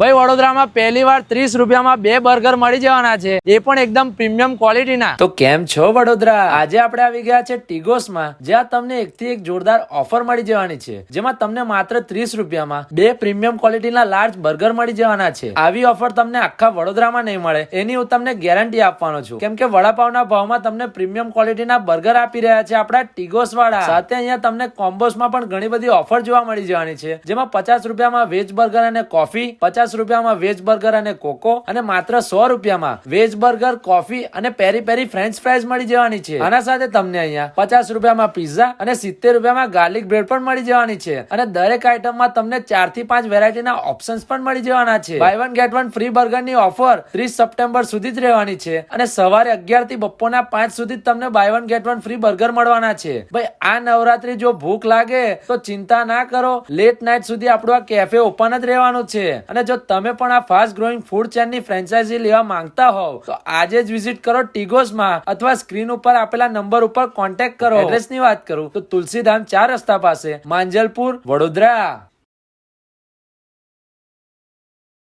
ભાઈ વડોદરામાં પહેલી વાર 30 રૂપિયામાં 2 બર્ગર મળી જવાના છે, એ પણ એકદમ પ્રીમિયમ ક્વોલિટીના। તો કેમ છો વડોદરા? આજે આપણે આવી ગયા છે ટીગોસમાં, જ્યાં તમને એકથી એક જોરદાર ઓફર મળી જવાની છે, જેમાં તમને માત્ર 30 રૂપિયામાં 2 પ્રીમિયમ ક્વોલિટીના લાર્જ બર્ગર મળી જવાના છે। આવી ઓફર તમને આખા વડોદરામાં નહીં મળે, એની હું તમને ગેરંટી આપવાનો છું, કેમ કે વડાપાવના ભાવમાં તમને પ્રીમિયમ ક્વોલિટીના બર્ગર આપી રહ્યા છે આપણા ટીગોસ વાળા। સાથે અહીંયા તમને કોમ્બોસમાં પણ ઘણી બધી ઓફર જોવા મળી જવાની છે, જેમાં 50 રૂપિયામાં વેજ બર્ગર અને કોફી, 50 રૂપિયામાં વેજ બર્ગર અને કોકો, અને માત્ર 100 રૂપિયામાં વેજ બર્ગર, કોફી અને પેરી પેરી ફ્રેન્ચ ફ્રાઈઝ મળી જવાની છે। આના સાથે તમને અહીંયા 50 રૂપિયામાં પિઝા અને 70 રૂપિયામાં ગાર્લિક બ્રેડ પણ મળી જવાની છે, અને દરેક આઈટમમાં તમને 4 થી 5 વેરાયટીના ઓપ્શન્સ પણ મળી જવાના છે। Buy one get one free બર્ગરની ઓફર 30 સપ્ટેમ્બર સુધી જ રહેવાની છે, અને સવારે 11 થી બપોરના 5 સુધી તમને buy one get one free burger મળવાના છે। ભાઈ આ નવરાત્રી જો ભૂખ લાગે તો ચિંતા ના કરો, લેટ નાઇટ સુધી આપણું આ કેફે ઓપન જ રહેવાનું છે। અને જો તમે પણ આ ફાસ્ટ ગ્રોઈંગ ફૂડ ચેનની ફ્રેન્ચાઇઝી લેવા માંગતા હોવ તો આજે જ વિઝિટ કરો ટીગોસમાં, અથવા સ્ક્રીન ઉપર આપેલા નંબર ઉપર કોન્ટેક્ટ કરો। એડ્રેસની વાત કરું તો તુલસીધામ 4 રસ્તા પાસે, માંજલપુર, વડોદરા।